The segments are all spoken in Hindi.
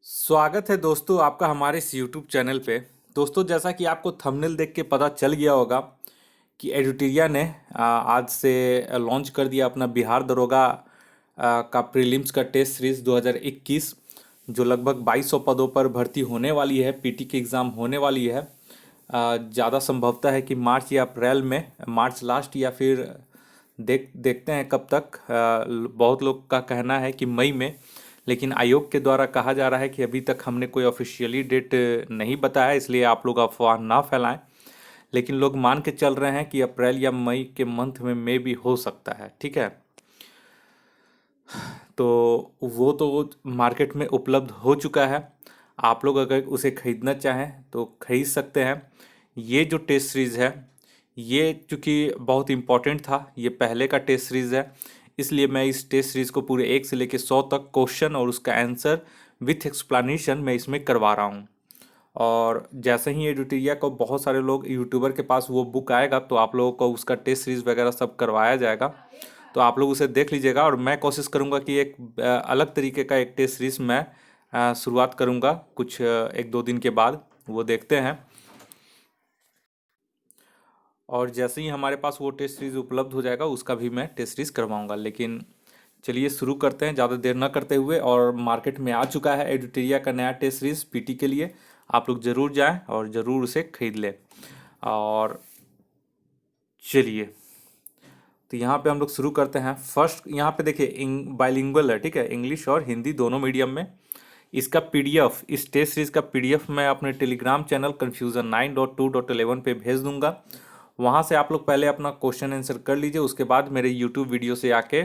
स्वागत है दोस्तों आपका हमारे इस YouTube चैनल पे। दोस्तों, जैसा कि आपको थंबनेल देख के पता चल गया होगा कि एडुटेरिया ने आज से लॉन्च कर दिया अपना बिहार दरोगा का प्रीलिम्स का टेस्ट सीरीज 2021, जो लगभग 2200 पदों पर भर्ती होने वाली है। पीटी की एग्ज़ाम होने वाली है। ज़्यादा संभवता है कि मार्च या अप्रैल में, मार्च लास्ट या फिर देखते हैं कब तक। बहुत लोग का कहना है कि मई में, लेकिन आयोग के द्वारा कहा जा रहा है कि अभी तक हमने कोई ऑफिशियली डेट नहीं बताया, इसलिए आप लोग अफवाह ना फैलाएं। लेकिन लोग मान के चल रहे हैं कि अप्रैल या मई के मंथ में भी हो सकता है। ठीक है, तो वो मार्केट में उपलब्ध हो चुका है। आप लोग अगर उसे खरीदना चाहें तो खरीद सकते हैं। ये जो टेस्ट सीरीज़ है, ये चूँकि बहुत इम्पोर्टेंट था, ये पहले का टेस्ट सीरीज़ है, इसलिए मैं इस टेस्ट सीरीज़ को पूरे 1 से लेकर 100 तक क्वेश्चन और उसका आंसर विथ एक्सप्लेनेशन मैं इसमें करवा रहा हूँ। और जैसे ही एडुटेरिया को बहुत सारे लोग यूट्यूबर के पास वो बुक आएगा, तो आप लोगों को उसका टेस्ट सीरीज़ वगैरह सब करवाया जाएगा। तो आप लोग उसे देख लीजिएगा, और मैं कोशिश करूंगा कि एक अलग तरीके का एक टेस्ट सीरीज़ मैं शुरुआत करूंगा कुछ 1-2 दिन के बाद। वो देखते हैं। और जैसे ही हमारे पास वो टेस्ट सीरीज़ उपलब्ध हो जाएगा, उसका भी मैं टेस्ट सीरीज़ करवाऊंगा। लेकिन चलिए शुरू करते हैं ज़्यादा देर ना करते हुए। और मार्केट में आ चुका है एडुटेरिया का नया टेस्ट सीरीज़ पीटी के लिए। आप लोग ज़रूर जाएं और ज़रूर उसे खरीद लें। और चलिए, तो यहाँ पे हम लोग शुरू करते हैं। फर्स्ट यहाँ पे देखिए, बाइलिंगुअल है, ठीक है, इंग्लिश और हिंदी दोनों मीडियम में। इसका पीडीएफ, इस टेस्ट सीरीज का पीडीएफ मैं अपने टेलीग्राम चैनल confusion9.2.11 पे भेज दूंगा। वहाँ से आप लोग पहले अपना क्वेश्चन आंसर कर लीजिए, उसके बाद मेरे यूट्यूब वीडियो से आके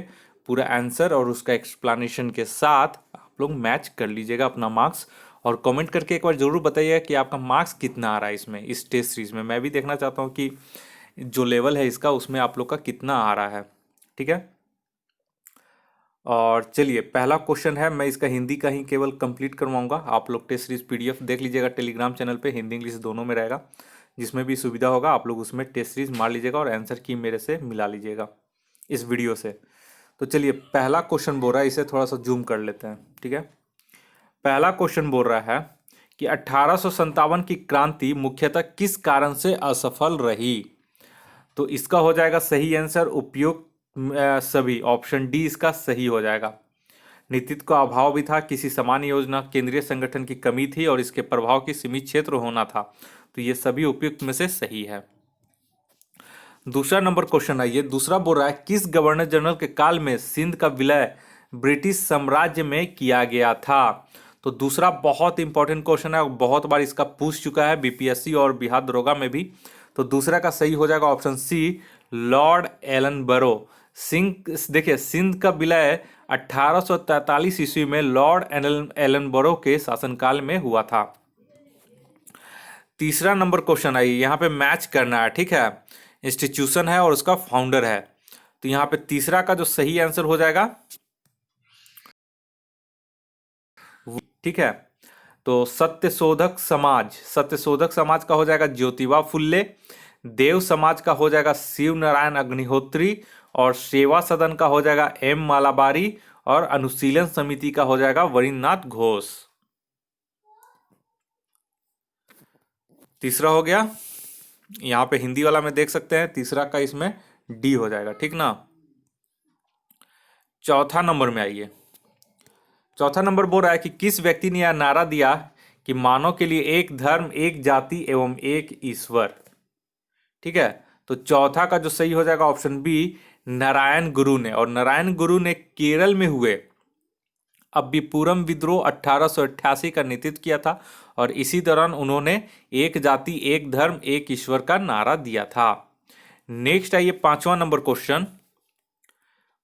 पूरा आंसर और उसका एक्सप्लेनेशन के साथ आप लोग मैच कर लीजिएगा अपना मार्क्स। और कमेंट करके एक बार ज़रूर बताइएगा कि आपका मार्क्स कितना आ रहा है इसमें, इस टेस्ट सीरीज में। मैं भी देखना चाहता हूँ कि जो लेवल है इसका, उसमें आप लोग का कितना आ रहा है। ठीक है, और चलिए पहला क्वेश्चन है, मैं इसका हिंदी का ही केवल कंप्लीट करवाऊंगा। आप लोग टेस्ट सीरीज पीडीएफ देख लीजिएगा टेलीग्राम चैनल पे, हिंदी इंग्लिश दोनों में रहेगा। जिसमें भी सुविधा होगा आप लोग उसमें टेस्ट सीरीज मार लीजिएगा और आंसर की मेरे से मिला लीजिएगा इस वीडियो से। तो चलिए, पहला क्वेश्चन बोल रहा है, इसे थोड़ा सा जूम कर लेते हैं। ठीक है, पहला क्वेश्चन बोल रहा है कि 1857 की क्रांति मुख्यतः किस कारण से असफल रही। तो इसका हो जाएगा सही आंसर उपयुक्त सभी, ऑप्शन डी इसका सही हो जाएगा। नेतृत्व का अभाव भी था, किसी सामान्य योजना, केंद्रीय संगठन की कमी थी और इसके प्रभाव की सीमित क्षेत्र होना था। तो ये सभी उपयुक्त में से सही है। दूसरा नंबर क्वेश्चन आइए, दूसरा बोल रहा है किस गवर्नर जनरल के काल में सिंध का विलय ब्रिटिश साम्राज्य में किया गया था। तो दूसरा बहुत इंपॉर्टेंट क्वेश्चन है और बहुत बार इसका पूछ चुका है बीपीएससी और बिहार दरोगा में भी। तो दूसरा का सही हो जाएगा ऑप्शन सी, लॉर्ड एलन बरो। सिंह, देखिए, सिंध का विलय 1843 ईस्वी में लॉर्ड एलन बरो के शासनकाल में हुआ था। तीसरा नंबर क्वेश्चन आइए, यहाँ पे मैच करना है। ठीक है, इंस्टीट्यूशन है और उसका फाउंडर है। तो यहाँ पे तीसरा का जो सही आंसर हो जाएगा, ठीक है, तो सत्यशोधक समाज, सत्यशोधक समाज का हो जाएगा ज्योतिबा फुल्ले। देव समाज का हो जाएगा शिव नारायण अग्निहोत्री। और सेवा सदन का हो जाएगा एम मालाबारी। और अनुशीलन समिति का हो जाएगा वरिंद्रनाथ घोष। तीसरा हो गया, यहाँ पे हिंदी वाला में देख सकते हैं, तीसरा का इसमें डी हो जाएगा। ठीक ना। चौथा नंबर में आइए, चौथा नंबर बोल रहा है कि किस व्यक्ति ने यह नारा दिया कि मानव के लिए एक धर्म, एक जाति एवं एक ईश्वर। ठीक है, तो चौथा का जो सही हो जाएगा ऑप्शन बी, नारायण गुरु ने। और नारायण गुरु ने केरल में हुए अब्बीपुरम विद्रोह 1888 का नेतृत्व किया था। और इसी दौरान उन्होंने एक जाति, एक धर्म, एक ईश्वर का नारा दिया था। नेक्स्ट आइए, पांचवा नंबर क्वेश्चन।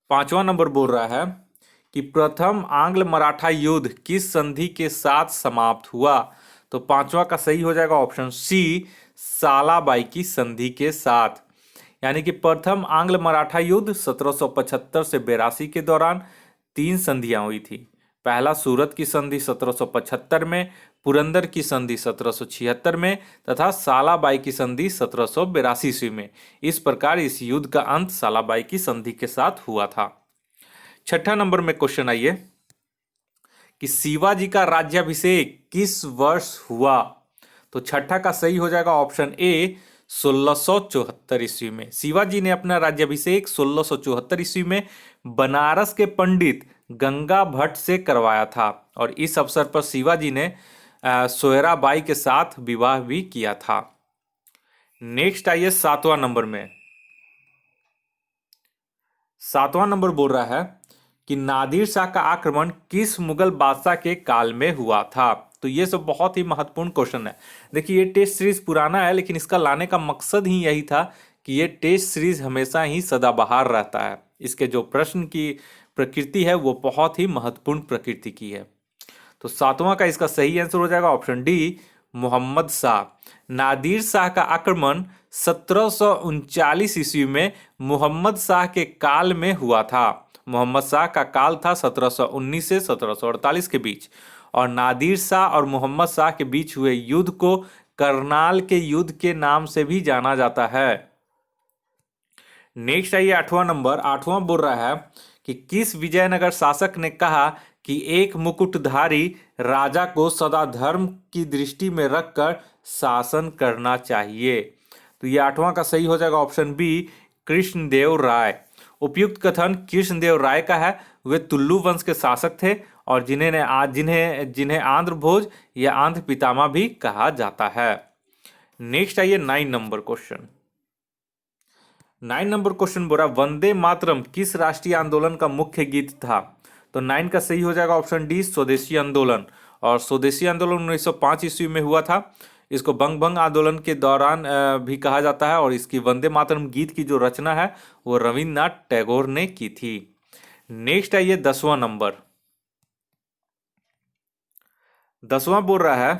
पांचवा नंबर बोल रहा है कि प्रथम आंग्ल मराठा युद्ध किस संधि के साथ समाप्त हुआ। तो पांचवा का सही हो जाएगा ऑप्शन सी, सालाबाई की संधि के साथ। यानी कि प्रथम आंग्ल मराठा युद्ध 1775 से 82 के दौरान 3 संधियां हुई थी। पहला सूरत की संधि 1775 में, पुरंदर की संधि 1776 में तथा सालाबाई की संधि 1782 ईस्वी में। इस प्रकार इस युद्ध का अंत सालाबाई की संधि के साथ हुआ था। छठा नंबर में क्वेश्चन आइए कि शिवाजी का राज्याभिषेक किस वर्ष हुआ? तो छठा का सही हो जाएगा ऑप्शन ए 1674 ईस्वी में। शिवाजी ने अपना राज्याभिषेक 1674 ईस्वी में बनारस के पंडित गंगा भट्ट से करवाया था और इस अवसर पर शिवाजी ने सोयराबाई के साथ विवाह भी किया था। नेक्स्ट आइए 7वां नंबर में। 7वां नंबर बोल रहा है कि नादिर शाह का आक्रमण किस मुगल बादशाह के काल में हुआ था? तो ये सब बहुत ही महत्वपूर्ण क्वेश्चन है। देखिए ये टेस्ट सीरीज पुराना है लेकिन इसका लाने का मकसद ही यही था कि ये टेस्ट सीरीज हमेशा ही सदाबहार रहता है। इसके जो प्रश्न की प्रकृति है वो बहुत ही महत्वपूर्ण प्रकृति की है। तो 7वां का इसका सही आंसर हो जाएगा ऑप्शन डी मोहम्मद शाह। नादिर शाह का आक्रमण 1739 ईस्वी में मोहम्मद शाह के काल में हुआ था। मोहम्मद शाह का काल था 1719 से 1748 के बीच और नादिर शाह और मोहम्मद शाह के बीच हुए युद्ध को करनाल के युद्ध के नाम से भी जाना जाता है। नेक्स्ट आइए 8वां नंबर। 8वां बोल रहा है कि किस विजयनगर शासक ने कहा कि एक मुकुटधारी राजा को सदा धर्म की दृष्टि में रखकर शासन करना चाहिए? तो ये 8वां का सही हो जाएगा ऑप्शन बी कृष्णदेव राय। उपयुक्त कथन कृष्णदेव राय का है। वे तुल्लु वंश के शासक थे और जिन्हें आंध्र भोज या आंध्र पितामह भी कहा जाता है। नेक्स्ट आइए 9 नंबर क्वेश्चन। 9 नंबर क्वेश्चन बोला वंदे मातरम किस राष्ट्रीय आंदोलन का मुख्य गीत था? तो 9 का सही हो जाएगा ऑप्शन डी स्वदेशी आंदोलन। और स्वदेशी आंदोलन 1905 ईस्वी में हुआ था। इसको बंग भंग आंदोलन के दौरान भी कहा जाता है और इसकी वंदे मातरम गीत की जो रचना है वो रविन्द्रनाथ टैगोर ने की थी। नेक्स्ट आइए 10वां नंबर। 10वां बोल रहा है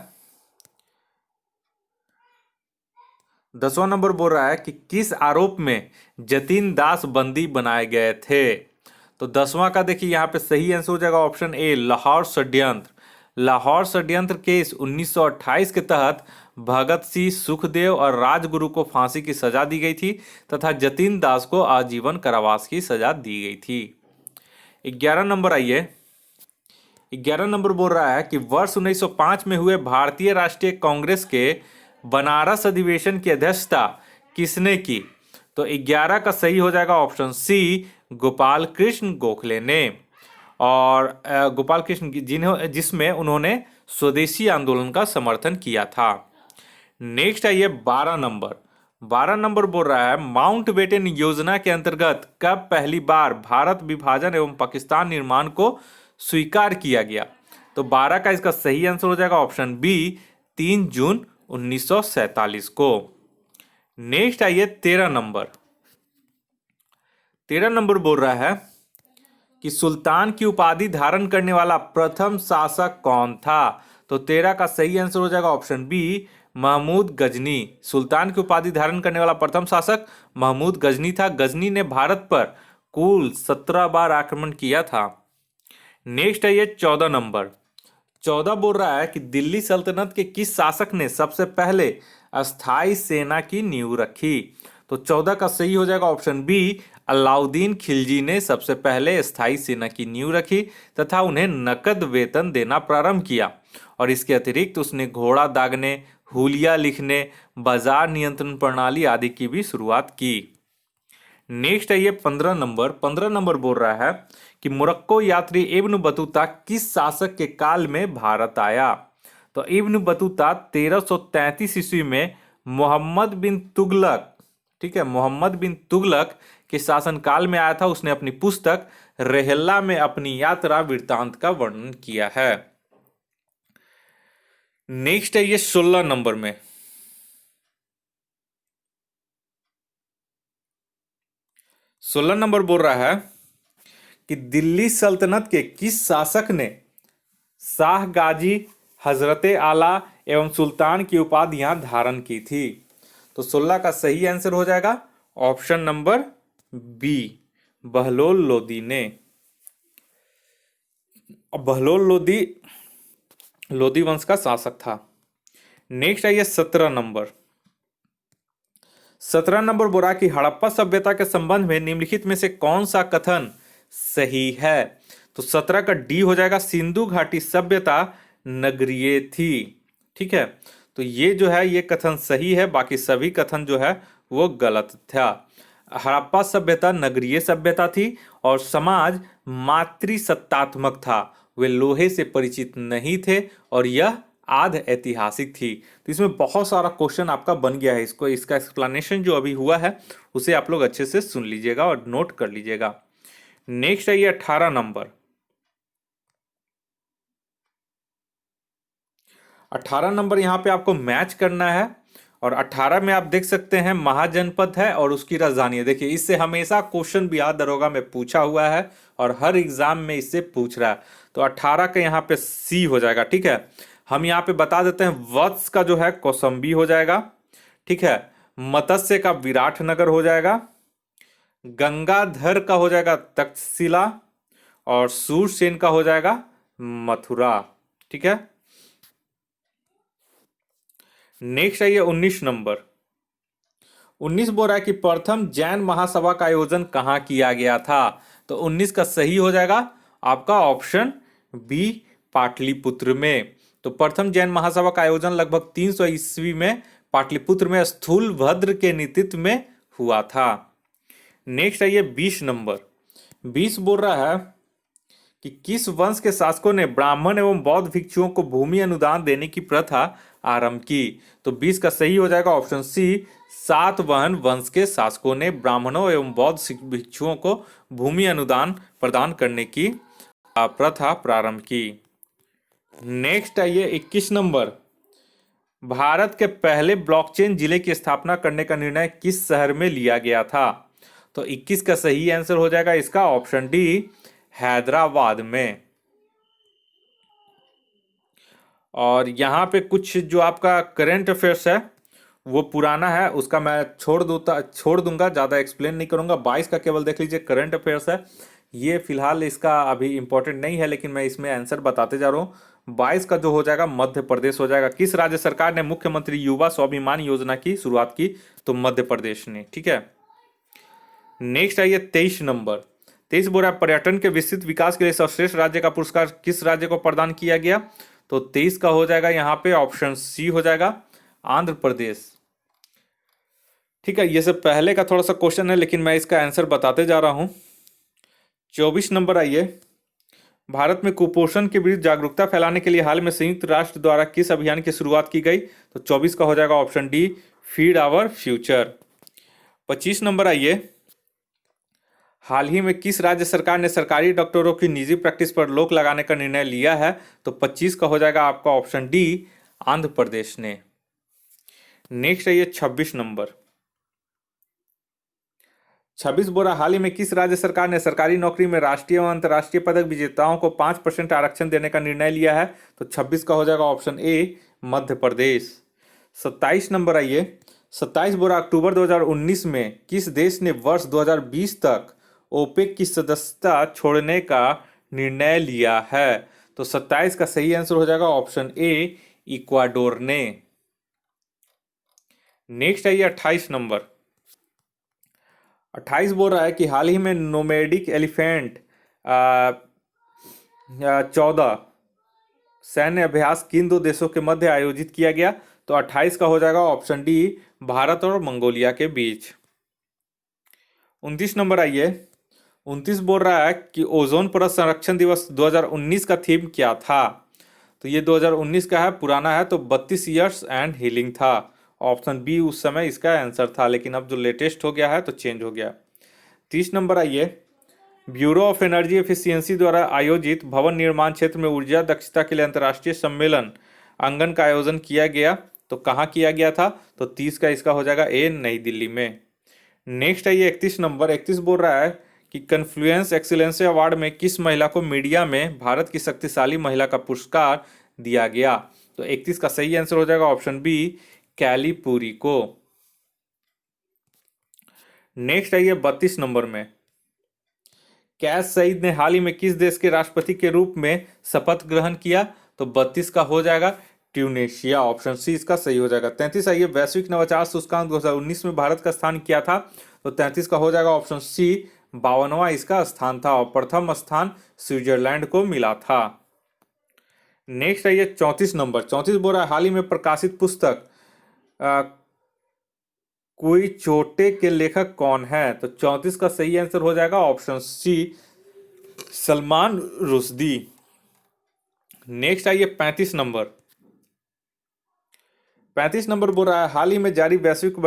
10वां नंबर बोल रहा है कि किस आरोप में जतीन दास बंदी बनाए गए थे? तो 10वां का देखिए यहाँ पे सही आंसर हो जाएगा ऑप्शन ए लाहौर षड्यंत्र। लाहौर षड्यंत्र केस 1928 के तहत भगत सिंह, सुखदेव और राजगुरु को फांसी की सजा दी गई थी तथा जतीन दास को आजीवन कारावास की सजा दी गई थी। 11 नंबर आइए। 11 नंबर बोल रहा है कि वर्ष 1905 में हुए भारतीय राष्ट्रीय कांग्रेस के बनारस अधिवेशन की अध्यक्षता किसने की? तो 11 का सही हो जाएगा ऑप्शन सी गोपाल कृष्ण गोखले ने। और गोपाल कृष्ण जिसमें उन्होंने स्वदेशी आंदोलन का समर्थन किया था। नेक्स्ट आइए 12 नंबर। 12 नंबर बोल रहा है माउंटबेटन योजना के अंतर्गत कब पहली बार भारत विभाजन एवं पाकिस्तान निर्माण को स्वीकार किया गया? तो 12 का इसका सही आंसर हो जाएगा ऑप्शन बी 3 जून 1947 को। नेक्स्ट आइए 13 नंबर। 13 नंबर बोल रहा है कि सुल्तान की उपाधि धारण करने वाला प्रथम शासक कौन था? तो 13 का सही आंसर हो जाएगा ऑप्शन बी महमूद गजनी। सुल्तान की उपाधि धारण करने वाला प्रथम शासक महमूद गजनी था। गजनी ने भारत पर कुल 17 बार आक्रमण किया था। नेक्स्ट आइए 14 नंबर। 14 बोल रहा है कि दिल्ली सल्तनत के किस शासक ने सबसे पहले अस्थाई सेना की नींव रखी? तो 14 का सही हो जाएगा ऑप्शन बी अलाउद्दीन खिलजी ने सबसे पहले स्थायी सेना की नींव रखी तथा उन्हें नकद वेतन देना प्रारंभ किया और इसके अतिरिक्त उसने घोड़ा दागने, हुलिया लिखने, बाजार नियंत्रण प्रणाली आदि की भी शुरुआत की। नेक्स्ट आइए 15 नंबर। 15 नंबर बोल रहा है कि मोरक्को यात्री इब्न बतूता किस शासक के काल में भारत आया? तो इब्न बतूता 1333 ईस्वी में मोहम्मद बिन तुगलक, ठीक है, मोहम्मद बिन तुगलक के शासनकाल में आया था। उसने अपनी पुस्तक रेहला में अपनी यात्रा वृत्तांत का वर्णन किया है। नेक्स्ट है ये 16 नंबर में। 16 नंबर बोल रहा है कि दिल्ली सल्तनत के किस शासक ने शाह गाजी, हजरते आला एवं सुल्तान की उपाधियां धारण की थी? तो 16 का सही आंसर हो जाएगा option number B Bahlol Lodi ने। बहलोल लोदी वंश का शासक था। नेक्स्ट आइए 17 नंबर। 17 नंबर बोला कि हड़प्पा सभ्यता के संबंध में निम्नलिखित में से कौन सा कथन सही है? तो 17 का डी हो जाएगा, सिंधु घाटी सभ्यता नगरीय थी। ठीक है, तो ये जो है ये कथन सही है, बाकी सभी कथन जो है वो गलत था। हड़प्पा सभ्यता नगरीय सभ्यता थी और समाज मातृसत्तात्मक था, वे लोहे से परिचित नहीं थे और यह आध ऐतिहासिक थी। तो इसमें बहुत सारा क्वेश्चन आपका बन गया है, इसको इसका एक्सप्लेनेशन जो अभी हुआ है उसे आप लोग अच्छे से सुन लीजिएगा और नोट कर लीजिएगा। नेक्स्ट है ये 18 नंबर। 18 नंबर यहाँ पे आपको मैच करना है और 18 में आप देख सकते हैं महाजनपद है और उसकी राजधानी है। देखिए इससे हमेशा क्वेश्चन बिहार दरोगा में पूछा हुआ है और हर एग्जाम में इससे पूछ रहा है। तो 18 का यहाँ पे सी हो जाएगा। ठीक है, हम यहाँ पे बता देते हैं वत्स का जो है कौसंबी हो जाएगा। ठीक है, मत्स्य का विराटनगर हो जाएगा, गंगाधर का हो जाएगा तक्षशिला और सूरसेन का हो जाएगा मथुरा। ठीक है, नेक्स्ट आइए 19 नंबर। 19 बोल रहा है कि प्रथम जैन महासभा का आयोजन कहाँ किया गया था। तो 19 का सही हो जाएगा आपका ऑप्शन बी, पाटलिपुत्र में। तो प्रथम जैन महासभा का आयोजन लगभग 300 ईस्वी में पाटलिपुत्र में स्थूलभद्र के नेतृत्व में हुआ था। नेक्स्ट आइए 20 नंबर। 20 बोल रहा है कि किस वंश के शासकों ने ब्राह्मण एवं बौद्ध भिक्षुओं को भूमि अनुदान देने की प्रथा आरंभ की। तो 20 का सही हो जाएगा ऑप्शन सी, सातवाहन वंश के शासकों ने ब्राह्मणों एवं बौद्ध भिक्षुओं को भूमि अनुदान प्रदान करने की प्रथा प्रारंभ की। नेक्स्ट आइए 21 नंबर। भारत के पहले ब्लॉकचेन जिले की स्थापना करने का निर्णय किस शहर में लिया गया था। तो 21 का सही आंसर हो जाएगा इसका ऑप्शन डी, हैदराबाद में। और यहाँ पे कुछ जो आपका करंट अफेयर्स है वो पुराना है, उसका मैं छोड़ दूंगा, ज़्यादा एक्सप्लेन नहीं करूंगा। 22 का केवल देख लीजिए, करंट अफेयर्स है ये, फिलहाल इसका अभी इंपॉर्टेंट नहीं है लेकिन मैं इसमें आंसर बताते जा रहा हूँ। 22 का जो हो जाएगा मध्य प्रदेश हो जाएगा। किस राज्य सरकार ने मुख्यमंत्री युवा स्वाभिमान योजना की शुरुआत की। तो मध्य प्रदेश ने। ठीक है, नेक्स्ट आइए 23 नंबर। 23 बोल रहा है पर्यटन के विस्तृत विकास के लिए सर्वश्रेष्ठ राज्य का पुरस्कार किस राज्य को प्रदान किया गया। तो 23 का हो जाएगा यहाँ पे ऑप्शन सी हो जाएगा, आंध्र प्रदेश। ठीक है, ये सब पहले का थोड़ा सा क्वेश्चन है लेकिन मैं इसका आंसर बताते जा रहा हूं। 24 नंबर आइए। भारत में कुपोषण के विरुद्ध जागरूकता फैलाने के लिए हाल में संयुक्त राष्ट्र द्वारा किस अभियान की शुरुआत की गई। तो 24 का हो जाएगा option D, feed our future. 25 number आइए। हाल ही में किस राज्य सरकार ने सरकारी डॉक्टरों की निजी प्रैक्टिस पर रोक लगाने का निर्णय लिया है। तो 25 का हो जाएगा आपका ऑप्शन डी, आंध्र प्रदेश ने। नेक्स्ट आइए 26 नंबर। 26 बोल रहा हाल ही में किस राज्य सरकार ने सरकारी नौकरी में राष्ट्रीय एवं अंतर्राष्ट्रीय पदक विजेताओं को 5% आरक्षण देने का निर्णय लिया है। तो 26 का हो जाएगा option A, Madhya Pradesh. 27 number आइए। 27 बोल रहा अक्टूबर 2019 में किस देश ने वर्ष 2020 तक ओपेक की सदस्यता छोड़ने का निर्णय लिया है। तो 27 का सही आंसर हो जाएगा ऑप्शन ए, इक्वाडोर ने। नेक्स्ट आइए 28 नंबर। 28 बोल रहा है कि हाल ही में नोमैडिक एलिफेंट 14 सैन्य अभ्यास किन दो देशों के मध्य आयोजित किया गया। तो 28 का हो जाएगा ऑप्शन डी, भारत और मंगोलिया के बीच। 29 नंबर आइए। 29 बोल रहा है कि ओजोन परत संरक्षण दिवस 2019 का थीम क्या था। तो ये 2019 का है, पुराना है, तो 32 ईयर्स एंड हीलिंग था। ऑप्शन बी उस समय इसका आंसर था लेकिन अब जो लेटेस्ट हो गया है तो चेंज हो गया। 30 नंबर आइए। ब्यूरो ऑफ एनर्जी एफिशिएंसी द्वारा आयोजित भवन निर्माण क्षेत्र में ऊर्जा दक्षता के लिए अंतर्राष्ट्रीय सम्मेलन आंगन का आयोजन किया गया। तो कहाँ किया गया था। तो 30 का इसका हो जाएगा ए, नई दिल्ली में। नेक्स्ट आइए 31 नंबर। 31 बोल रहा है कि कन्फ्लुएंस एक्सीलेंस अवार्ड में किस महिला को मीडिया में भारत की शक्तिशाली महिला का पुरस्कार दिया गया। तो 31 का सही आंसर हो जाएगा ऑप्शन बी, कैलीपुरी को। नेक्स्ट आइए 32 नंबर में। कैश सईद ने हाल ही में किस देश के राष्ट्रपति के रूप में शपथ ग्रहण किया। तो 32 का हो जाएगा ट्यूनेशिया। ऑप्शन सी इसका सही हो जाएगा। 33 आइए। वैश्विक नवाचार सूचकांक 2019 में भारत का स्थान क्या था। तो 33 का हो जाएगा ऑप्शन सी, 52वां इसका स्थान था और प्रथम स्थान स्विट्जरलैंड को मिला था। नेक्स्ट है ये 34 नंबर। 34 बोल रहा है हाल ही में प्रकाशित पुस्तक आ, कोई चोटे के लेखक कौन है? तो 34 का सही आंसर हो जाएगा option C, Salman Rushdie. Next आइए 35 नंबर। 35 नंबर बोल रहा है हाल ही में जारी वैश्विक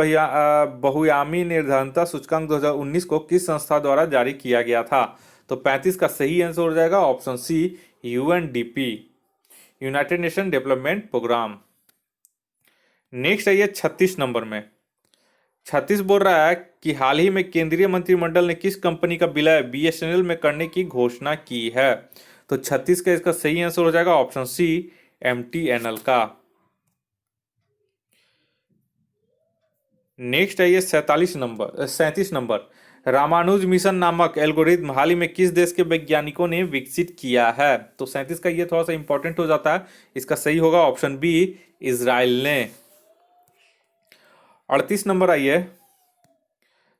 बहुआयामी निर्धनता सूचकांक 2019 को किस संस्था द्वारा जारी किया गया था? तो 35 का सही आंसर हो जाएगा option C, UNDP, United Nation Development Programme. Next है ये 36 नंबर में। 36 बोल रहा है कि हाल ही में केंद्रीय मंत्रिमंडल ने किस कंपनी का विलय बीएसएनएल में करने की घोषणा की है? तो 36 का इसका सही आंसर हो जाएगा ऑप्शन सी, एमटीएनएल का। नेक्स्ट है ये 37 नंबर। रामानुज मिशन नामक एल्गोरिथम हाल ही में किस देश के वैज्ञानिकों ने विकसित किया है? तो 37 का ये थोड़ा सा इंपॉर्टेंट हो जाता है, इसका सही होगा ऑप्शन बी, इजराइल ने। 38 नंबर आइए।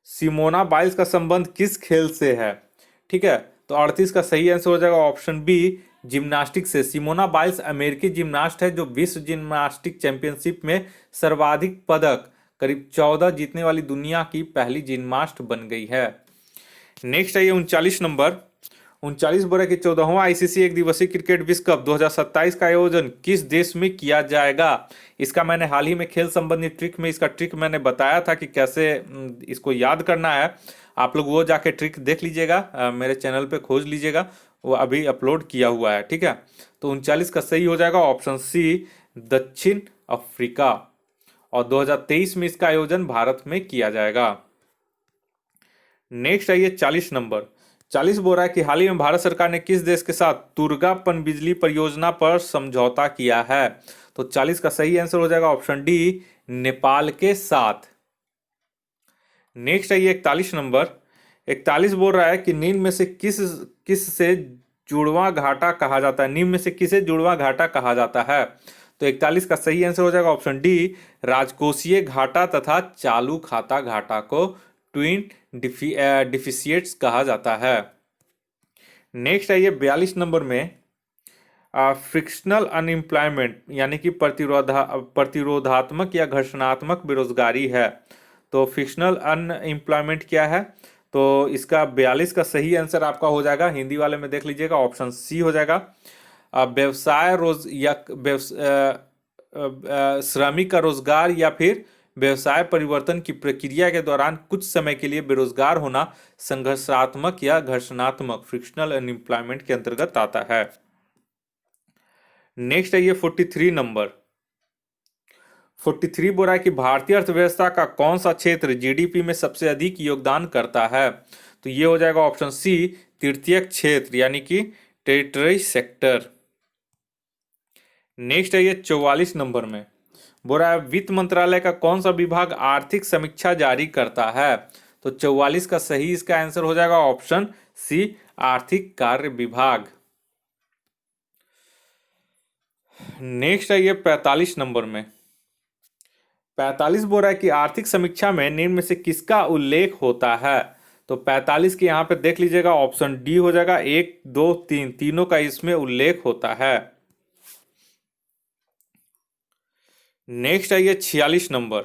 सिमोना बाइल्स का संबंध किस खेल से है? ठीक है, तो 38 का सही आंसर हो जाएगा ऑप्शन बी, जिम्नास्टिक से। सिमोना बाइल्स अमेरिकी जिम्नास्ट है जो विश्व जिम्नास्टिक चैंपियनशिप में सर्वाधिक पदक करीब 14 जीतने वाली दुनिया की पहली जिम्नास्ट बन गई है। नेक्स्ट है ये 39 नंबर। 39 बोरा की 14वां आईसीसी एक दिवसीय क्रिकेट विश्व कप 2027 का आयोजन किस देश में किया जाएगा? इसका मैंने हाल ही में खेल संबंधी ट्रिक में इसका ट्रिक मैंने बताया था कि कैसे इसको याद करना है। आप लोग वो जाके ट्रिक देख लीजिएगा, मेरे चैनल पे खोज लीजिएगा, वो अभी अपलोड किया हुआ है। ठीक है, तो 39 का सही हो जाएगा ऑप्शन सी, दक्षिण अफ्रीका, और 2023 में इसका आयोजन भारत में किया जाएगा। नेक्स्ट है ये 40 नंबर। 40 बोल रहा है कि हाल ही में भारत सरकार ने किस देश के साथ तुर्गा पनबिजली परियोजना पर समझौता किया है? तो 40 का सही आंसर हो जाएगा ऑप्शन डी, नेपाल के साथ। नेक्स्ट है ये 41 नंबर। 41 बोल रहा है कि निम्न में से किस से जुड़वा घाटा कहा जाता है? निम्न में से किसे जुड़वा घाटा कहा जाता है? तो 41 का सही आंसर हो जाएगा ऑप्शन डी, राजकोषीय घाटा तथा चालू खाता घाटा को ट्विन डिफिशिएट्स कहा जाता है। नेक्स्ट है ये 42 नंबर में। फ्रिक्शनल अनएम्प्लॉयमेंट यानी कि प्रतिरोधात्मक या घर्षणात्मक बेरोजगारी है। तो फ्रिक्शनल अनएम्प्लॉयमेंट क्या है? तो इसका 42 का सही आंसर आपका हो जाएगा, हिंदी वाले में देख लीजिएगा, ऑप्शन सी हो जाएगा। व्यवसाय श्रमिक का रोजगार या फिर व्यवसाय परिवर्तन की प्रक्रिया के दौरान कुछ समय के लिए बेरोजगार होना संघर्षात्मक या घर्षणात्मक फ्रिक्शनल अनएम्प्लॉयमेंट के अंतर्गत आता है। नेक्स्ट है ये 43 नंबर। 43 बोल रहा है कि भारतीय अर्थव्यवस्था का कौन सा क्षेत्र जीडीपी में सबसे अधिक योगदान करता है? तो ये हो जाएगा ऑप्शन सी, तृतीयक क्षेत्र यानी कि टेरिटरी सेक्टर। नेक्स्ट है ये 44 नंबर में। बोल रहा है वित्त मंत्रालय का कौन सा विभाग आर्थिक समीक्षा जारी करता है? तो 44 का सही इसका आंसर हो जाएगा ऑप्शन सी, आर्थिक कार्य विभाग। नेक्स्ट है ये 45 नंबर में। 45 बोल रहा है कि आर्थिक समीक्षा में निम्न में से किसका उल्लेख होता है? तो 45 के यहां पे देख लीजिएगा, ऑप्शन डी हो जाएगा, 1, 2, 3 तीनों का इसमें उल्लेख होता है। नेक्स्ट है ये 46 नंबर।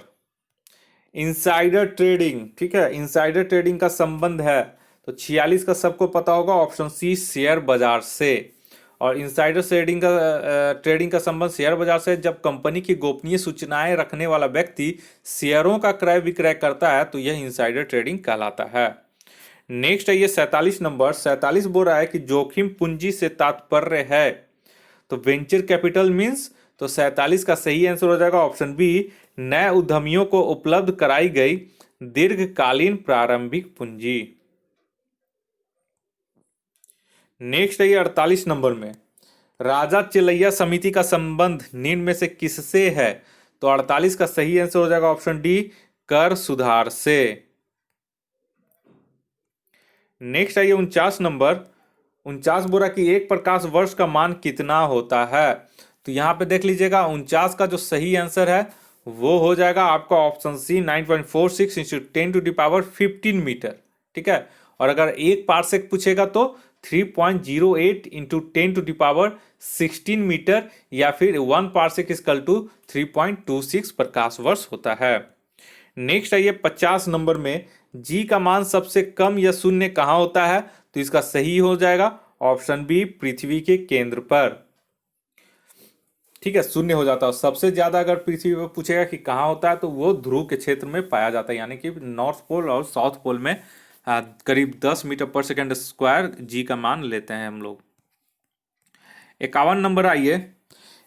इनसाइडर ट्रेडिंग, ठीक है, इनसाइडर ट्रेडिंग का संबंध है। तो 46 का सबको पता होगा, ऑप्शन सी, शेयर बाजार से। और इनसाइडर ट्रेडिंग का संबंध शेयर बाजार से जब कंपनी की गोपनीय सूचनाएं रखने वाला व्यक्ति शेयरों का क्रय विक्रय करता है तो यह इनसाइडर ट्रेडिंग कहलाता है। नेक्स्ट है ये 47 नंबर। 47 बोल रहा है कि जोखिम पूंजी से तात्पर्य है। तो वेंचर कैपिटल मीन्स, तो 47 का सही आंसर हो जाएगा ऑप्शन बी, नए उद्यमियों को उपलब्ध कराई गई दीर्घकालीन प्रारंभिक पूंजी। नेक्स्ट है ये 48 नंबर में। राजा चिलैया समिति का संबंध निम्न में से किससे है? तो 48 का सही आंसर हो जाएगा ऑप्शन डी, कर सुधार से। नेक्स्ट है ये 49 नंबर। 49 बोला कि एक प्रकाश वर्ष का मान कितना होता है? तो यहां पे देख लीजिएगा, 49 का जो सही आंसर है वो हो जाएगा आपका ऑप्शन सी, 9.46 × 10⁻15 मीटर। ठीक है, और अगर 1 पार्सेक पूछेगा तो 3.08 इंटू 10⁻16 मीटर, या फिर 1 पार्सेक इक्वल टू 3.26 प्रकाश वर्ष होता है। नेक्स्ट आइए 50 नंबर में, जी का मान सबसे कम या शून्य कहाँ होता है? तो इसका सही हो जाएगा ऑप्शन बी, पृथ्वी के केंद्र पर। ठीक है, शून्य हो जाता है। सबसे ज्यादा अगर पृथ्वी पर पूछेगा कि कहाँ होता है तो वो ध्रुव के क्षेत्र में पाया जाता है, यानी कि नॉर्थ पोल और साउथ पोल में करीब 10 मीटर पर सेकेंड स्क्वायर जी का मान लेते हैं हम लोग। 51 नंबर आइए।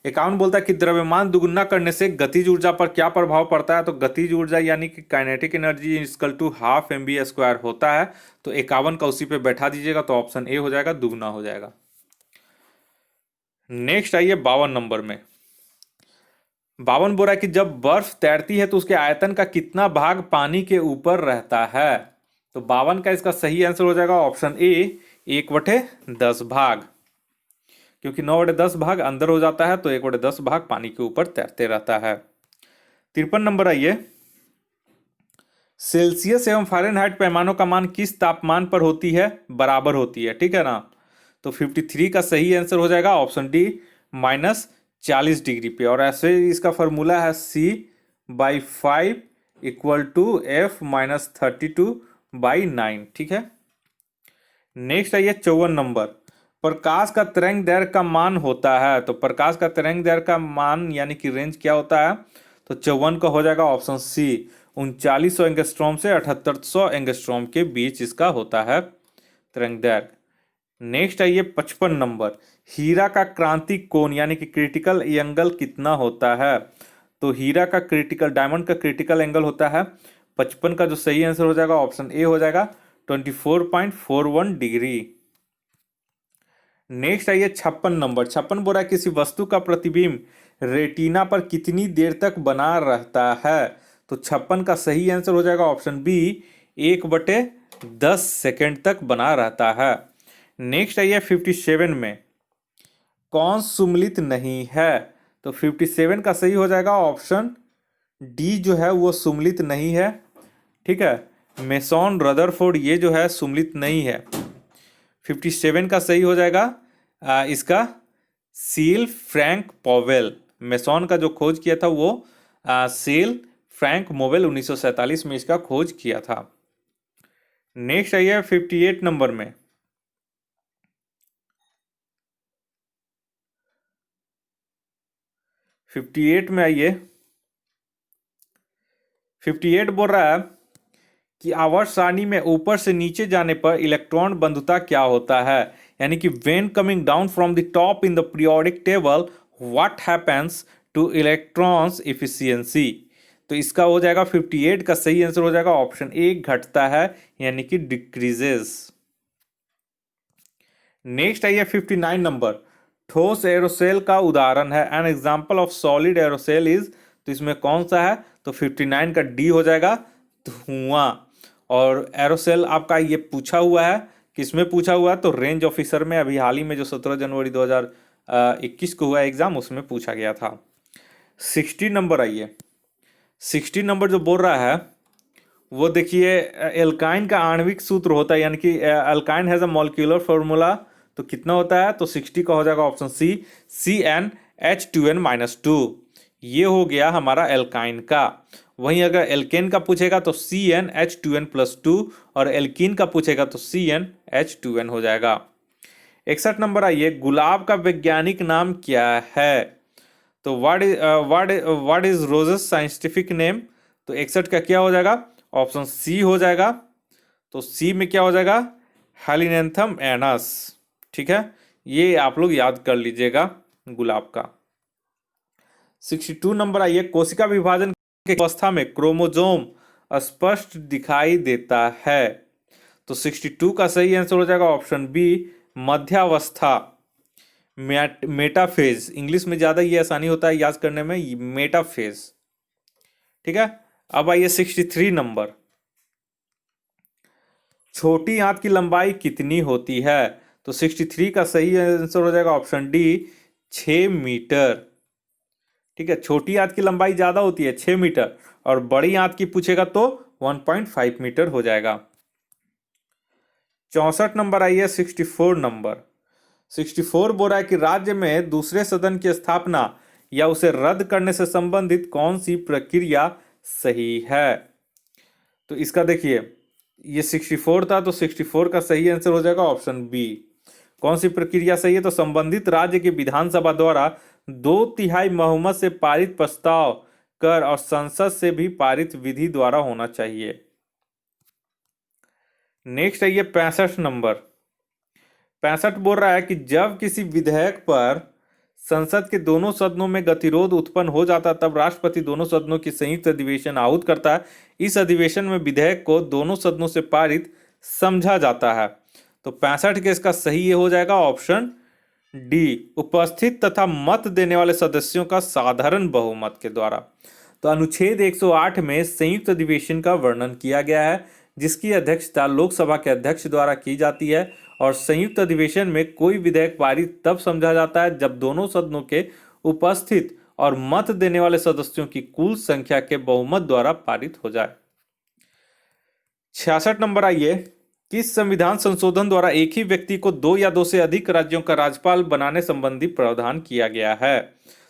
51 बोलता है कि द्रव्यमान दुगुना करने से गतिज ऊर्जा पर क्या प्रभाव पड़ता है? तो गतिज ऊर्जा यानी कि kinetic energy equal to half mv² होता है। तो 51 का उसी पे बैठा दीजिएगा, तो ऑप्शन ए हो जाएगा, दुगुना हो जाएगा। नेक्स्ट आइए 52 नंबर में। 52 बोल रहा है कि जब बर्फ तैरती है तो उसके आयतन का कितना भाग पानी के ऊपर रहता है? तो 52 का इसका सही आंसर हो जाएगा ऑप्शन ए, 1/10 भाग, क्योंकि 9/10 भाग अंदर हो जाता है, तो 1/10 भाग पानी के ऊपर तैरते रहता है। 53 नंबर आइए। सेल्सियस एवं फ़ारेनहाइट पैमानों का मान किस तापमान पर होती है? बराबर होती है, ठीक है ना। तो 53 का सही आंसर हो जाएगा ऑप्शन डी, -40 डिग्री पे। और ऐसे इसका फॉर्मूला है C/5 इक्वल टू F-32/9, ठीक है। नेक्स्ट आइए 54 नंबर। प्रकाश का तरंग दैर्घ्य का मान होता है, तो प्रकाश का तरंग दैर्घ्य का मान यानी कि रेंज क्या होता है? तो 54 का हो जाएगा ऑप्शन सी, 3900 एंगस्ट्रॉम से 7800 एंगस्ट्रॉम के बीच इसका होता है तरंग दैर्घ्य। नेक्स्ट आइए 55 नंबर। हीरा का क्रांतिक कोण यानी कि क्रिटिकल एंगल कितना होता है? तो हीरा का क्रिटिकल, डायमंड का क्रिटिकल एंगल होता है 55 का जो सही आंसर हो जाएगा ऑप्शन ए हो जाएगा 24.41 डिग्री। नेक्स्ट आइए 56 नंबर। 56 बोल रहा है किसी वस्तु का प्रतिबिंब रेटिना पर कितनी देर तक बना रहता है? तो 56 का सही आंसर हो जाएगा ऑप्शन बी, 1/10 सेकेंड तक बना रहता है। नेक्स्ट आइए 57 में, कौन सुमेलित नहीं है? तो 57 का सही हो जाएगा ऑप्शन डी, जो है वो सुमेलित नहीं है, ठीक है। मेसॉन, रदरफोर्ड ये जो है सुमेलित नहीं है। 57 का सही हो जाएगा इसका सील फ्रैंक पॉवेल। मेसॉन का जो खोज किया था वो सील फ्रैंक मोवेल 1947 में इसका खोज किया था। नेक्स्ट आइए 58 नंबर में। आइए 58 बोल रहा है कि आवर्त सारणी में ऊपर से नीचे जाने पर इलेक्ट्रॉन बंधुता क्या होता है? यानी कि when coming down from the top in the periodic table what happens two electrons efficiency? तो इसका हो जाएगा 58 का सही आंसर हो जाएगा ऑप्शन ए, घटता है, यानी कि डिक्रीजेस। नेक्स्ट आइए 59 नंबर। ठोस एरोसेल का उदाहरण है, an example of solid aerosol is, तो इसमें कौन सा है? तो 59 का डी हो जाएगा, धुआं। और एरोसेल आपका ये पूछा हुआ है, किसमें पूछा हुआ है? तो रेंज ऑफिसर में, अभी हाल ही में जो 17 जनवरी 2021 को हुआ एग्जाम, उसमें पूछा गया था। 60 नंबर आइए। 60 नंबर जो बोल रहा है वो देखिए, एल्काइन का आणविक सूत्र होता है, यानी कि alkyne has a molecular formula, तो कितना होता है? तो 60 का हो जाएगा ऑप्शन सी, CnH2n-2। ये हो गया हमारा एल्काइन का। वहीं अगर एल्केन का पूछेगा तो CnH2n+2, और एल्कीन का पूछेगा तो CnH2n हो जाएगा। 61 नंबर आइए। गुलाब का वैज्ञानिक नाम क्या है? तो what is roses scientific name? तो 61 का क्या हो जाएगा? ऑप्शन सी हो जाएगा। तो सी में क्या हो जाएगा? हेलिनेंथम एनस, ठीक है। ये आप लोग याद कर लीजिएगा गुलाब का। 62 नंबर आइए। कोशिका विभाजन की अवस्था में क्रोमोसोम स्पष्ट दिखाई देता है, तो 62 का सही आंसर हो जाएगा ऑप्शन बी, मध्यावस्था, मेटाफेज। इंग्लिश में ज्यादा ये आसानी होता है याद करने में, मेटाफेज, ठीक है। अब आइए 63 नंबर। छोटी आंत की लंबाई कितनी होती है? तो 63 का सही आंसर हो जाएगा ऑप्शन डी, 6 मीटर, ठीक है। छोटी आंत की लंबाई ज्यादा होती है 6 मीटर, और बड़ी आंत की पूछेगा तो 1.5 मीटर हो जाएगा। 64 नंबर आई है 64 नंबर। 64 बोल रहा है कि राज्य में दूसरे सदन की स्थापना या उसे रद्द करने से संबंधित कौन सी प्रक्रिया सही है। तो इसका देखिए, ये 64 था, तो 64 का सही आंसर हो जाएगा ऑप्शन बी। कौन सी प्रक्रिया सही है, तो संबंधित राज्य की विधानसभा द्वारा 2/3 बहुमत से पारित प्रस्ताव कर और संसद से भी पारित विधि द्वारा होना चाहिए। नेक्स्ट है ये 65 नंबर। 65 बोल रहा है कि जब किसी विधेयक पर संसद के दोनों सदनों में गतिरोध उत्पन्न हो जाता तब राष्ट्रपति दोनों सदनों की संयुक्त अधिवेशन आहूत करता है। इस अधिवेशन में विधेयक को दोनों सदनों से पारित समझा जाता है। तो 65 के इसका सही ये हो जाएगा ऑप्शन डी, उपस्थित तथा मत देने वाले सदस्यों का साधारण बहुमत के द्वारा। तो अनुच्छेद 108 में संयुक्त अधिवेशन का वर्णन किया गया है, जिसकी अध्यक्षता लोकसभा के अध्यक्ष द्वारा की जाती है और संयुक्त अधिवेशन में कोई विधेयक पारित तब समझा जाता है जब दोनों सदनों के उपस्थित और मत देने वाले सदस्यों की कुल संख्या के बहुमत द्वारा पारित हो जाए। 66 नंबर आइए, किस संविधान संशोधन द्वारा एक ही व्यक्ति को 2 या 2 से अधिक राज्यों का राज्यपाल बनाने संबंधी प्रावधान किया गया है।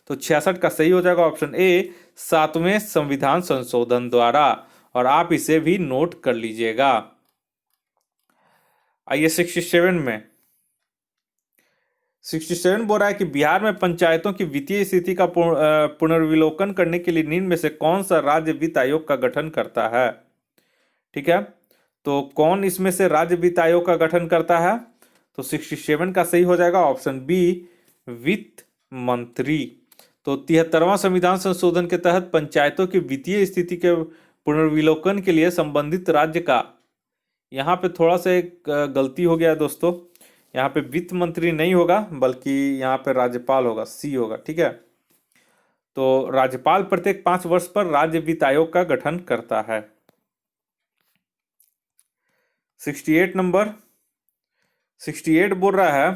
तो 66 का सही हो जाएगा ऑप्शन ए, 7वें संविधान संशोधन द्वारा, और आप इसे भी नोट कर लीजिएगा। आइए 67 में। 67 बोल रहा है कि बिहार में पंचायतों की वित्तीय स्थिति का पुनर्विलोकन करने के लिए निम्न में से कौन सा राज्य वित्त आयोग का गठन करता है। ठीक है, तो कौन इसमें से राज्य वित्त आयोग का गठन करता है, तो 67 का सही हो जाएगा ऑप्शन बी, वित्त मंत्री। तो 73वां संविधान संशोधन के तहत पंचायतों की वित्तीय स्थिति के पुनर्विलोकन के लिए संबंधित राज्य का, यहाँ पे थोड़ा सा एक गलती हो गया दोस्तों, यहाँ पे वित्त मंत्री नहीं होगा बल्कि यहाँ पे राज्यपाल होगा, सी होगा। ठीक है, तो राज्यपाल प्रत्येक 5 वर्ष पर राज्य वित्त आयोग का गठन करता है। 68 नंबर। 68 बोल रहा है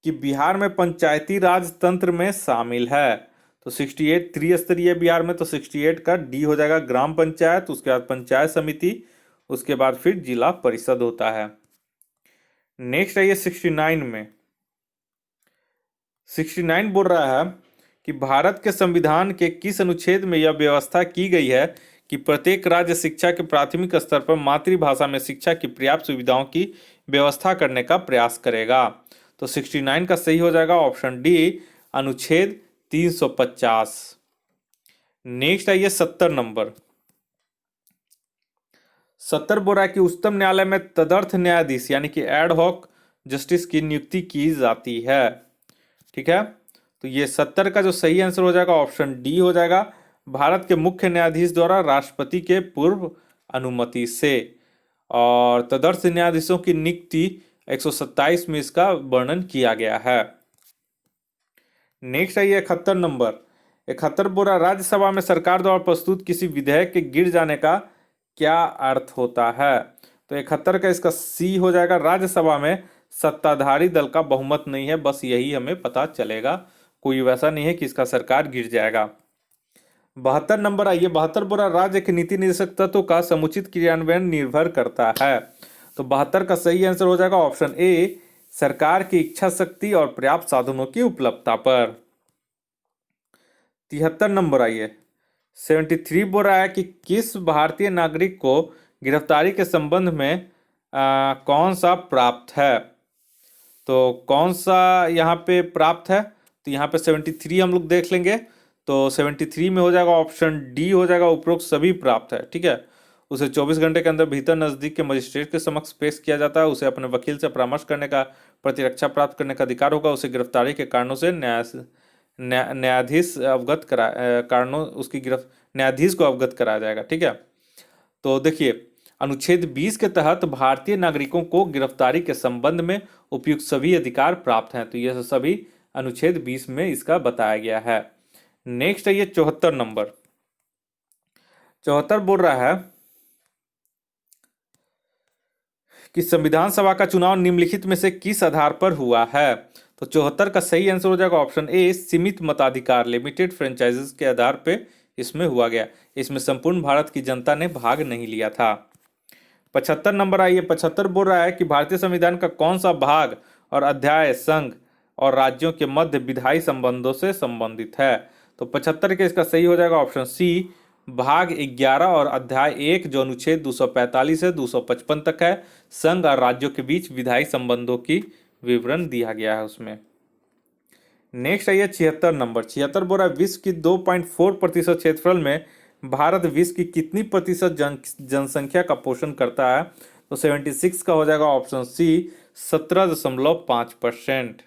कि बिहार में पंचायती राज तंत्र में शामिल है। तो 68 त्रिस्तरीय बिहार में, तो 68 का डी हो जाएगा, ग्राम पंचायत, उसके बाद पंचायत समिति, उसके बाद फिर जिला परिषद होता है। नेक्स्ट है ये 69 में। 69 बोल रहा है कि भारत के संविधान के किस अनुच्छेद में यह व्यवस्था की गई है कि प्रत्येक राज्य शिक्षा के प्राथमिक स्तर पर मातृभाषा में शिक्षा की पर्याप्त सुविधाओं की व्यवस्था करने का प्रयास करेगा। तो 69 का सही हो जाएगा ऑप्शन डी, अनुच्छेद 350। नेक्स्ट है ये 70 नंबर। 70 बोल रहा है कि उच्चतम न्यायालय में तदर्थ न्यायाधीश यानी कि एड हॉक जस्टिस की नियुक्ति की जाती है। ठीक है, तो ये 70 का जो सही आंसर हो जाएगा ऑप्शन डी हो जाएगा, भारत के मुख्य न्यायाधीश द्वारा राष्ट्रपति के पूर्व अनुमति से। और तदर्थ न्यायाधीशों की नियुक्ति 127 में इसका वर्णन किया गया है। नेक्स्ट है ये 71 नंबर। 71 बोल रहा, राज्यसभा में सरकार द्वारा प्रस्तुत किसी विधेयक के गिर जाने का क्या अर्थ होता है। तो 71 का इसका सी हो जाएगा, राज्यसभा में सत्ताधारी दल का बहुमत नहीं है, बस यही हमें पता चलेगा, कोई वैसा नहीं है कि इसका सरकार गिर जाएगा। 72 नंबर आइए। 72 बोला, राज्य के नीति निर्देशक तत्वों का समुचित क्रियान्वयन निर्भर करता है। तो 72 का सही आंसर हो जाएगा ऑप्शन ए, सरकार की इच्छा शक्ति और पर्याप्त साधनों की उपलब्धता पर। 73 नंबर आइए। 73 बोल रहा है कि किस भारतीय नागरिक को गिरफ्तारी के संबंध में कौन सा प्राप्त है। तो कौन सा यहाँ पे प्राप्त है, तो यहाँ पे 73 हम लोग देख लेंगे। तो 73 में हो जाएगा ऑप्शन डी हो जाएगा, उपरोक्त सभी प्राप्त है। ठीक है, उसे 24 घंटे के अंदर भीतर नजदीक के मजिस्ट्रेट के समक्ष पेश किया जाता है, उसे अपने वकील से परामर्श करने का, प्रतिरक्षा प्राप्त करने का अधिकार होगा, उसे गिरफ्तारी के कारणों से न्यायाधीश अवगत कारणों उसकी न्यायाधीश को अवगत कराया जाएगा। ठीक है, तो देखिए अनुच्छेद 20 के तहत भारतीय नागरिकों को गिरफ्तारी के संबंध में उपयुक्त सभी अधिकार प्राप्त हैं। तो यह सभी अनुच्छेद 20 में इसका बताया गया है। नेक्स्ट है ये 74 नंबर। 74 बोल रहा है कि संविधान सभा का चुनाव निम्नलिखित में से किस आधार पर हुआ है। तो 74 का सही आंसर हो जाएगा ऑप्शन ए, सीमित मताधिकार लिमिटेड फ्रेंचाइजेस के आधार पे इसमें हुआ गया। इसमें संपूर्ण भारत की जनता ने भाग नहीं लिया था। 75 नंबर आइए, 75 बोल रहा है कि भारतीय संविधान का कौन सा भाग और अध्याय संघ और राज्यों के मध्य विधायी संबंधों से संबंधित है। तो 75 के इसका सही हो जाएगा ऑप्शन सी, भाग 11 और अध्याय 1 जो अनुच्छेद 245 से 255 तक है, संघ और राज्यों के बीच विधायी संबंधों की विवरण दिया गया है उसमें। नेक्स्ट आइए 76 नंबर, 76 बोल रहा है विश्व की 2.4% क्षेत्रफल में भारत विश्व की कितनी प्रतिशत जनसंख्या का पोषण करता है। तो 76 का हो जाएगा ऑप्शन सी, 17.5%।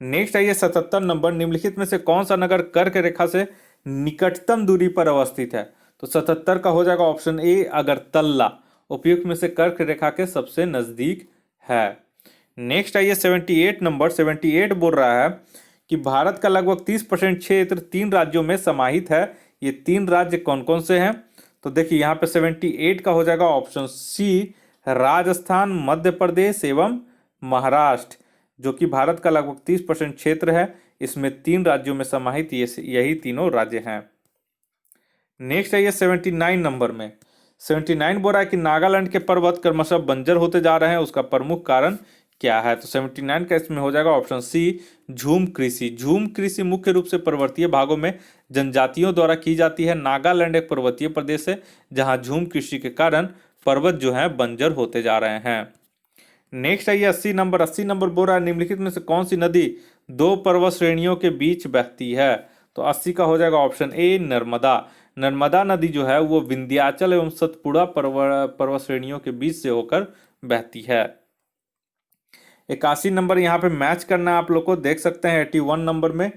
नेक्स्ट आइए 77 नंबर, निम्नलिखित में से कौन सा नगर कर्क रेखा से निकटतम दूरी पर अवस्थित है। तो 77 का हो जाएगा ऑप्शन ए, अगरतला उपयुक्त में से कर्क रेखा के सबसे नजदीक है। नेक्स्ट आइए 78 नंबर, 78 बोल रहा है कि भारत का लगभग 30% क्षेत्र 3 राज्यों में समाहित है। ये 3 राज्य कौन कौन से हैं। तो देखिए यहाँ पे 78 का हो जाएगा ऑप्शन सी, राजस्थान, मध्य प्रदेश एवं महाराष्ट्र, जो कि भारत का लगभग 30% क्षेत्र है। इसमें 3 राज्यों में समाहित यही तीनों राज्य हैं। नेक्स्ट आइए 79 नंबर में, 79 बोल रहा है कि नागालैंड के पर्वत क्रमशः बंजर होते जा रहे हैं, उसका प्रमुख कारण क्या है। तो 79 का इसमें हो जाएगा ऑप्शन सी, झूम कृषि। झूम कृषि मुख्य रूप से पर्वतीय भागों में जनजातियों द्वारा की जाती है। नागालैंड एक पर्वतीय प्रदेश है जहां झूम कृषि के कारण पर्वत जो है बंजर होते जा रहे हैं। नेक्स्ट आइए 80 नंबर, 80 नंबर बोल रहा है निम्नलिखित में से कौन सी नदी 2 पर्वत श्रेणियों के बीच बहती है। तो 80 का हो जाएगा ऑप्शन ए, नर्मदा। नर्मदा नदी जो है वो विंध्याचल एवं सतपुड़ा पर्वत श्रेणियों के बीच से होकर बहती है। 81 नंबर यहाँ पे मैच करना है आप लोग को, देख सकते हैं 81 नंबर में,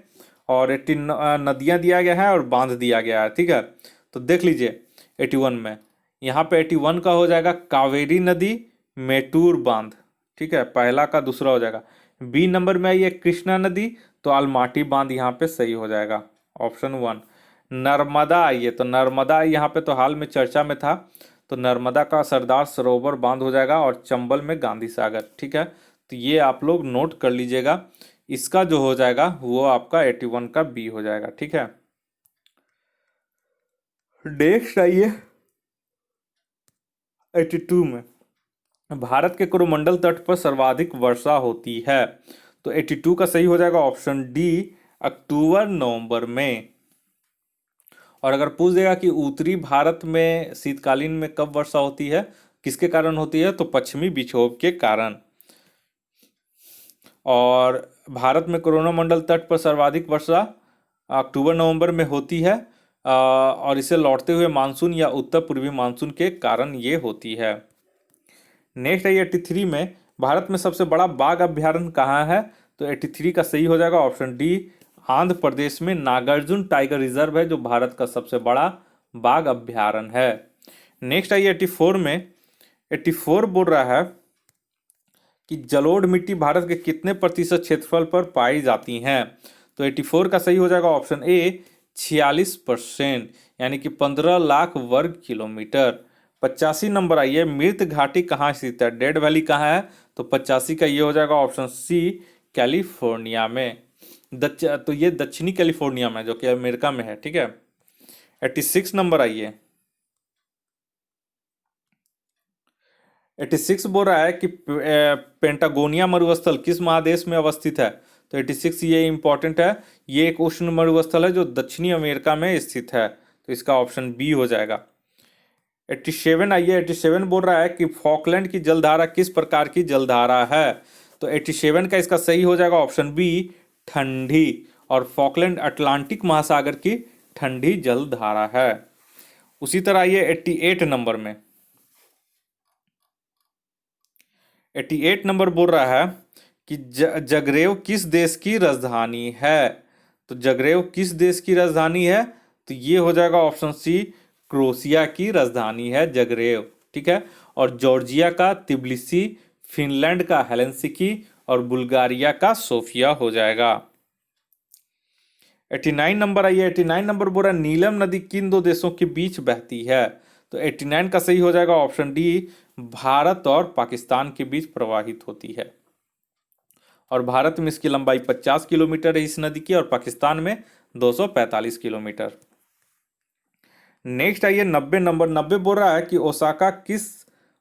और 80 नदियां दिया गया है और बांध दिया गया है। ठीक है, तो देख लीजिए 81 में, यहाँ पे 81 का हो जाएगा कावेरी नदी, मेटूर बांध। ठीक है, पहला का दूसरा हो जाएगा। बी नंबर में आइए कृष्णा नदी, तो अलमाटी बांध यहाँ पे सही हो जाएगा ऑप्शन 1। नर्मदा आइए, तो नर्मदा यहाँ पे तो हाल में चर्चा में था, तो नर्मदा का सरदार सरोवर बांध हो जाएगा, और चंबल में गांधी सागर। ठीक है, तो ये आप लोग नोट कर लीजिएगा। इसका जो हो जाएगा वो आपका 81 का बी हो जाएगा। ठीक है, नेक्स्ट आइए 82 में, भारत के कोरोमंडल तट पर सर्वाधिक वर्षा होती है। तो 82 का सही हो जाएगा ऑप्शन डी, अक्टूबर नवंबर में। और अगर पूछ देगा कि उत्तरी भारत में शीतकालीन में कब वर्षा होती है, किसके कारण होती है, तो पश्चिमी विक्षोभ के कारण। और भारत में कोरोमंडल तट पर सर्वाधिक वर्षा अक्टूबर नवंबर में होती है, और इसे लौटते हुए मानसून या उत्तर पूर्वी मानसून के कारण ये होती है। नेक्स्ट है 83 में, भारत में सबसे बड़ा बाघ अभ्यारण्य कहाँ है। तो 83 का सही हो जाएगा ऑप्शन डी, आंध्र प्रदेश में नागार्जुन टाइगर रिजर्व है जो भारत का सबसे बड़ा बाघ अभ्यारण्य है। नेक्स्ट आइए 84 में, 84 बोल रहा है कि जलोढ़ मिट्टी भारत के कितने प्रतिशत क्षेत्रफल पर पाई जाती हैं। तो 84 का सही हो जाएगा ऑप्शन ए, 46%, यानी कि 15 लाख वर्ग किलोमीटर। 85 नंबर आइए, मृत घाटी कहाँ स्थित है, डेड वैली कहाँ है। तो 85 का ये हो जाएगा ऑप्शन सी, कैलिफोर्निया में। तो ये दक्षिणी कैलिफोर्निया में, जो कि अमेरिका में है। ठीक है, 86 नंबर आइए, 86 बोल रहा है कि पेंटागोनिया मरुस्थल किस महादेश में अवस्थित है। तो 86 ये इंपॉर्टेंट है, ये एक उष्ण मरुस्थल है जो दक्षिणी अमेरिका में स्थित है, तो इसका ऑप्शन बी हो जाएगा। 87 आइए, 87 बोल रहा है कि फॉकलैंड की जलधारा किस प्रकार की जलधारा है। तो 87 का इसका सही हो जाएगा ऑप्शन बी, ठंडी। और फॉकलैंड अटलांटिक महासागर की ठंडी जलधारा है। उसी तरह आइए 88 नंबर में, 88 नंबर बोल रहा है कि जगरेव किस देश की राजधानी है। तो जगरेव किस देश की राजधानी है, तो ये हो जाएगा ऑप्शन सी, क्रोएशिया की राजधानी है जगरेव। ठीक है, और जॉर्जिया का तिब्लिसी, फिनलैंड का हेलेंसिकी, और बुल्गारिया का सोफिया हो जाएगा। 89 नंबर आइए, 89 नंबर बोल रहा है नीलम नदी किन दो देशों के बीच बहती है। तो 89 का सही हो जाएगा ऑप्शन डी, भारत और पाकिस्तान के बीच प्रवाहित होती है। और भारत में इसकी लंबाई 50 किलोमीटर है इस नदी की, और पाकिस्तान में 245 किलोमीटर। नेक्स्ट आइए 90 नंबर। 90 बोल रहा है कि ओसाका किस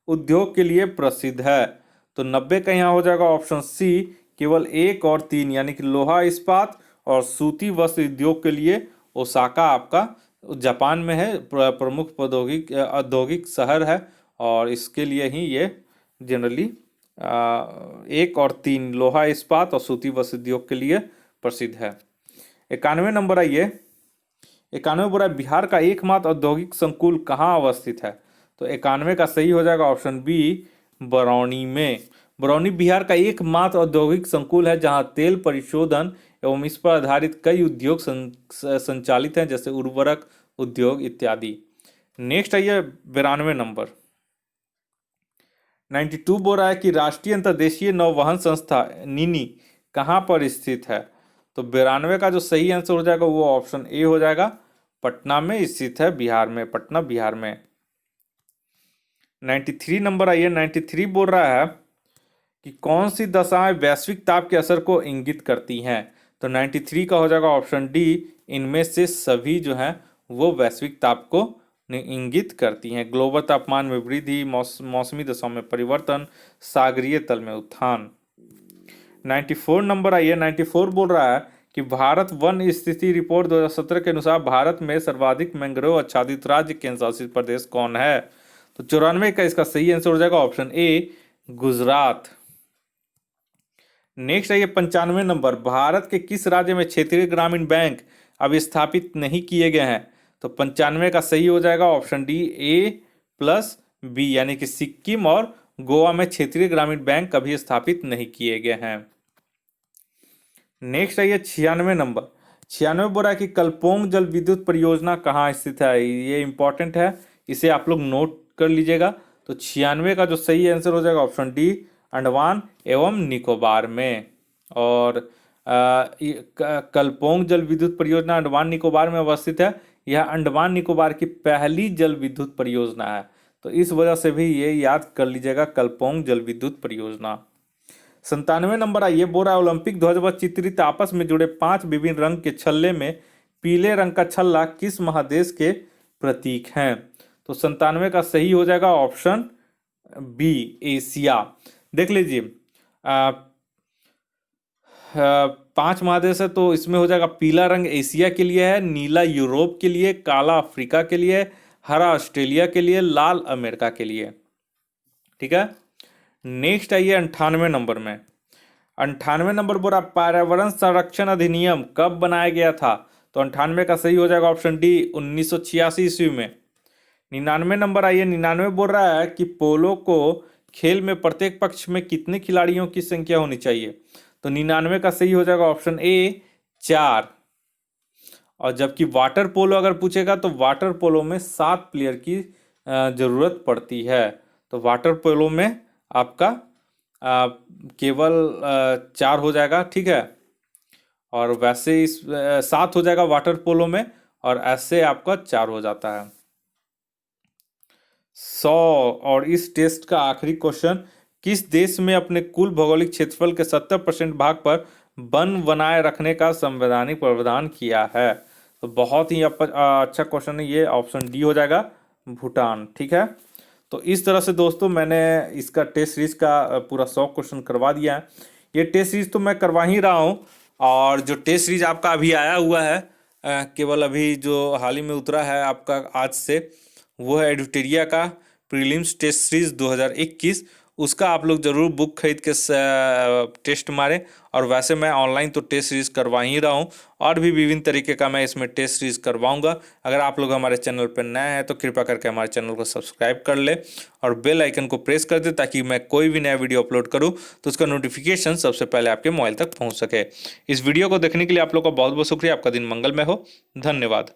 उद्योग के लिए प्रसिद्ध है। तो 90 का यहाँ हो जाएगा ऑप्शन सी केवल 1 और 3, यानी कि लोहा इस्पात और सूती वस्त्र उद्योग के लिए ओसाका आपका जापान में है, प्रमुख औद्योगिक शहर है और इसके लिए ही ये जनरली 1 और 3 लोहा इस्पात और सूती वस्त्र उद्योग के लिए प्रसिद्ध है। 91 नंबर आइए। 91 बोला बिहार का एकमात्र औद्योगिक संकुल कहाँ अवस्थित है। तो 91 का सही हो जाएगा ऑप्शन बी बरौनी में। बरौनी बिहार का एकमात्र औद्योगिक संकुल है जहां तेल परिशोधन एवं इस पर आधारित कई उद्योग संचालित हैं, जैसे उर्वरक उद्योग इत्यादि। नेक्स्ट आइए 92 नंबर। 92 बोल रहा है कि राष्ट्रीय अंतर्देशीय नौवहन संस्था नीनी कहाँ पर स्थित है। तो 92 का जो सही आंसर हो जाएगा वो ऑप्शन ए हो जाएगा, पटना में स्थित है, बिहार में, पटना बिहार में। 93 नंबर आइए। 93 बोल रहा है कि कौन सी दशाएं वैश्विक ताप के असर को इंगित करती हैं। तो 93 का हो जाएगा ऑप्शन डी, इनमें से सभी जो हैं वो वैश्विक ताप को इंगित करती हैं। ग्लोबल तापमान में वृद्धि, मौसमी दशाओं में परिवर्तन, सागरीय तल में उत्थान। 94 नंबर आइए। 94 बोल रहा है कि भारत वन स्थिति रिपोर्ट 2017 के अनुसार भारत में सर्वाधिक मैंग्रोव आच्छादित राज्य केंद्र शासित प्रदेश कौन है। तो 94 का इसका सही आंसर हो जाएगा ऑप्शन ए गुजरात। नेक्स्ट आइए 95 नंबर। भारत के किस राज्य में क्षेत्रीय ग्रामीण बैंक अभी स्थापित नहीं किए गए हैं। तो 95 का सही हो जाएगा ऑप्शन डी A+B, यानी कि सिक्किम और गोवा में क्षेत्रीय ग्रामीण बैंक कभी स्थापित नहीं किए गए हैं। नेक्स्ट आइए 96 नंबर। 96 बोल रहा है कि कलपोंग जल विद्युत परियोजना कहाँ स्थित है। ये इंपॉर्टेंट है, इसे आप लोग नोट कर लीजिएगा। तो 96 का जो सही आंसर हो जाएगा ऑप्शन डी अंडमान एवं निकोबार में। और कलपोंग जल विद्युत परियोजना अंडमान निकोबार में अवस्थित है। यह अंडमान निकोबार की पहली जल विद्युत परियोजना है, तो इस वजह से भी ये याद कर लीजिएगा, कलपोंग जल विद्युत परियोजना। 97 नंबर आइए। बोल रहा है ओलंपिक ध्वज व चित्रित आपस में जुड़े 5 विभिन्न रंग के छल्ले में पीले रंग का छल्ला किस महादेश के प्रतीक हैं। तो 97 का सही हो जाएगा ऑप्शन बी एशिया। देख लीजिए 5 महादेश है, तो इसमें हो जाएगा पीला रंग एशिया के लिए है, नीला यूरोप के लिए, काला अफ्रीका के लिए, हरा ऑस्ट्रेलिया के लिए, लाल अमेरिका के लिए। ठीक है। नेक्स्ट आइए 98 नंबर में। 98 नंबर बोला पर्यावरण संरक्षण अधिनियम कब बनाया गया था। तो 98 का सही हो जाएगा ऑप्शन डी 1986 ईस्वी में। 99 नंबर आइए। 99 बोल रहा है कि पोलो को खेल में प्रत्येक पक्ष में कितने खिलाड़ियों की संख्या होनी चाहिए। तो 99 का सही हो जाएगा ऑप्शन ए 4। और जबकि वाटर पोलो अगर पूछेगा तो वाटर पोलो में 7 प्लेयर की जरूरत पड़ती है। तो वाटर पोलो में आपका केवल 4 हो जाएगा। ठीक है। और वैसे इस 7 हो जाएगा वाटर पोलो में, और ऐसे आपका 4 हो जाता है। 100 और इस टेस्ट का आखिरी क्वेश्चन, किस देश में अपने कुल भौगोलिक क्षेत्रफल के 70% भाग पर वन बनाए रखने का संवैधानिक प्रावधान किया है। तो बहुत ही अच्छा क्वेश्चन है ये, ऑप्शन डी हो जाएगा भूटान। ठीक है। तो इस तरह से दोस्तों मैंने इसका टेस्ट सीरीज का पूरा 100 क्वेश्चन करवा दिया है। ये टेस्ट सीरीज तो मैं करवा ही रहा हूँ, और जो टेस्ट सीरीज आपका अभी आया हुआ है केवल अभी जो हाल ही में उतरा है आपका आज से, वो है एडुटेरिया का प्रीलिम्स टेस्ट सीरीज 2021। उसका आप लोग ज़रूर बुक खरीद के टेस्ट मारें। और वैसे मैं ऑनलाइन तो टेस्ट सीरीज़ करवा ही रहा हूँ, और भी विभिन्न तरीके का मैं इसमें टेस्ट सीरीज़ करवाऊँगा। अगर आप लोग हमारे चैनल पर नए हैं तो कृपया करके हमारे चैनल को सब्सक्राइब कर ले और बेल आइकन को प्रेस कर दे, ताकि मैं कोई भी नया वीडियो अपलोड करूँ तो उसका नोटिफिकेशन सबसे पहले आपके मोबाइल तक पहुँच सके। इस वीडियो को देखने के लिए आप लोग का बहुत बहुत शुक्रिया। आपका दिन मंगलमय हो। धन्यवाद।